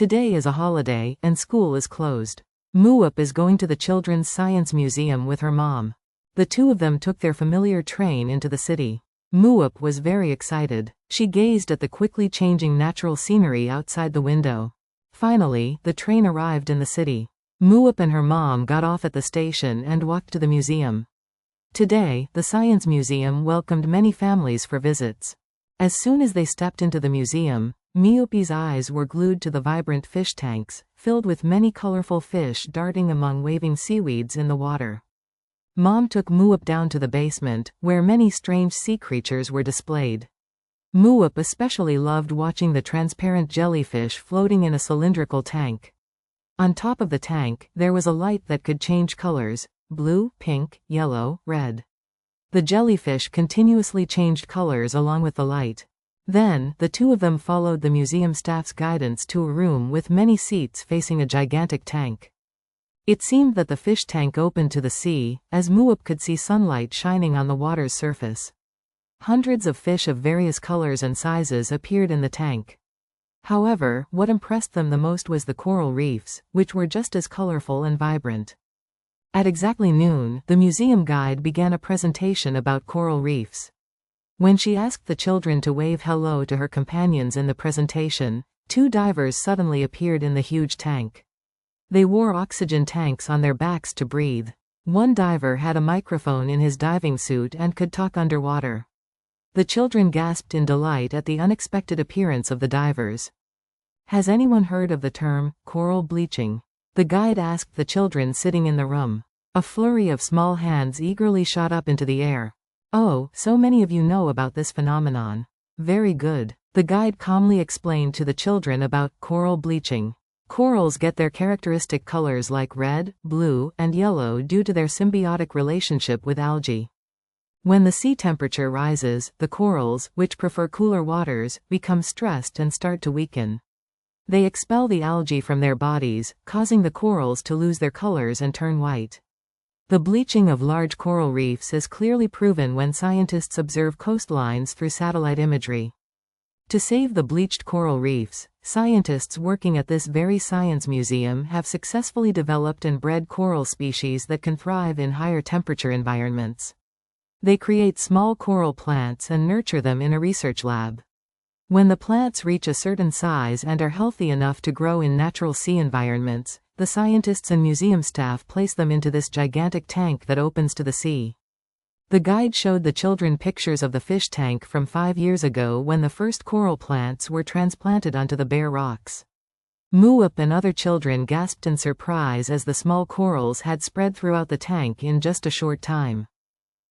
Today is a holiday, and school is closed. Muop is going to the Children's Science Museum with her mom. The two of them took their familiar train into the city. Muop was very excited. She gazed at the quickly changing natural scenery outside the window. Finally, the train arrived in the city. Muop and her mom got off at the station and walked to the museum. Today, the Science Museum welcomed many families for visits. As soon as they stepped into the museum, Muop's eyes were glued to the vibrant fish tanks, filled with many colorful fish darting among waving seaweeds in the water. Mom took Muop down to the basement, where many strange sea creatures were displayed. Muop especially loved watching the transparent jellyfish floating in a cylindrical tank. On top of the tank, there was a light that could change colors: blue, pink, yellow, red. The jellyfish continuously changed colors along with the light. Then, the two of them followed the museum staff's guidance to a room with many seats facing a gigantic tank. It seemed that the fish tank opened to the sea, as Muop could see sunlight shining on the water's surface. Hundreds of fish of various colors and sizes appeared in the tank. However, what impressed them the most was the coral reefs, which were just as colorful and vibrant. At exactly noon, the museum guide began a presentation about coral reefs. When she asked the children to wave hello to her companions in the presentation, two divers suddenly appeared in the huge tank. They wore oxygen tanks on their backs to breathe. One diver had a microphone in his diving suit and could talk underwater. The children gasped in delight at the unexpected appearance of the divers. Has anyone heard of the term, coral bleaching? The guide asked the children sitting in the room. A flurry of small hands eagerly shot up into the air. Oh, so many of you know about this phenomenon. Very good. The guide calmly explained to the children about coral bleaching. Corals get their characteristic colors like red, blue, and yellow due to their symbiotic relationship with algae. When the sea temperature rises, the corals, which prefer cooler waters, become stressed and start to weaken. They expel the algae from their bodies, causing the corals to lose their colors and turn white. The bleaching of large coral reefs is clearly proven when scientists observe coastlines through satellite imagery. To save the bleached coral reefs, scientists working at this very science museum have successfully developed and bred coral species that can thrive in higher temperature environments. They create small coral plants and nurture them in a research lab. When the plants reach a certain size and are healthy enough to grow in natural sea environments, the scientists and museum staff place them into this gigantic tank that opens to the sea. The guide showed the children pictures of the fish tank from 5 years ago when the first coral plants were transplanted onto the bare rocks. Muop and other children gasped in surprise as the small corals had spread throughout the tank in just a short time.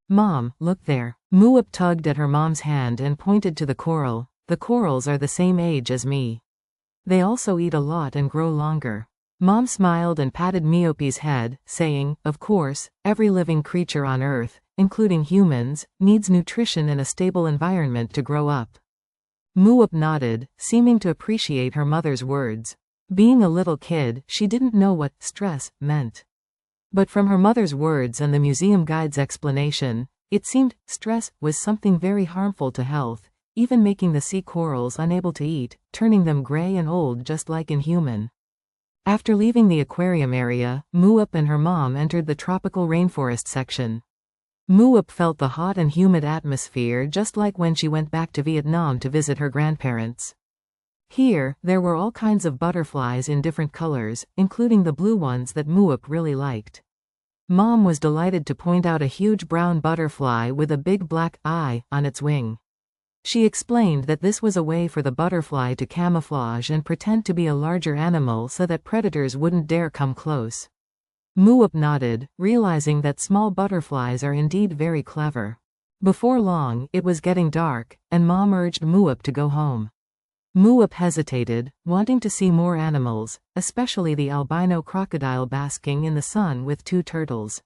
Mom, look there. Muop tugged at her mom's hand and pointed to the coral. The corals are the same age as me. They also eat a lot and grow longer. Mom smiled and patted Muop's head, saying, of course, every living creature on Earth, including humans, needs nutrition and a stable environment to grow up. Muop nodded, seeming to appreciate her mother's words. Being a little kid, she didn't know what stress meant. But from her mother's words and the museum guide's explanation, it seemed stress was something very harmful to health, even making the sea corals unable to eat, turning them gray and old just like in human. After leaving the aquarium area, Muop and her mom entered the tropical rainforest section. Muop felt the hot and humid atmosphere just like when she went back to Vietnam to visit her grandparents. Here, there were all kinds of butterflies in different colors, including the blue ones that Muop really liked. Mom was delighted to point out a huge brown butterfly with a big black eye on its wing. She explained that this was a way for the butterfly to camouflage and pretend to be a larger animal so that predators wouldn't dare come close. Muop nodded, realizing that small butterflies are indeed very clever. Before long, it was getting dark, and Mom urged Muop to go home. Muop hesitated, wanting to see more animals, especially the albino crocodile basking in the sun with 2 turtles.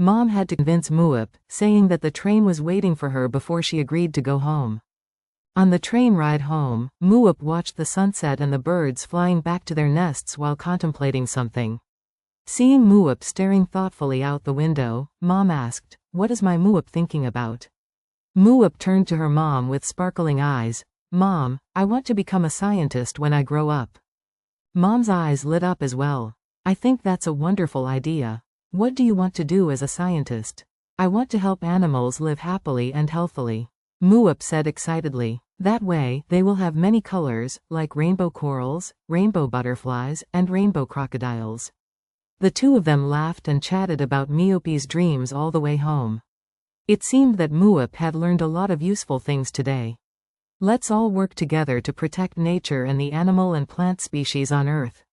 Mom had to convince Muop, saying that the train was waiting for her before she agreed to go home. On the train ride home, Muop watched the sunset and the birds flying back to their nests while contemplating something. Seeing Muop staring thoughtfully out the window, Mom asked, "What is my Muop thinking about?" Muop turned to her mom with sparkling eyes. "Mom, I want to become a scientist when I grow up." Mom's eyes lit up as well. I think that's a wonderful idea. What do you want to do as a scientist? I want to help animals live happily and healthily, Muop said excitedly. That way, they will have many colors, like rainbow corals, rainbow butterflies, and rainbow crocodiles. The two of them laughed and chatted about Muop's dreams all the way home. It seemed that Muop had learned a lot of useful things today. Let's all work together to protect nature and the animal and plant species on Earth.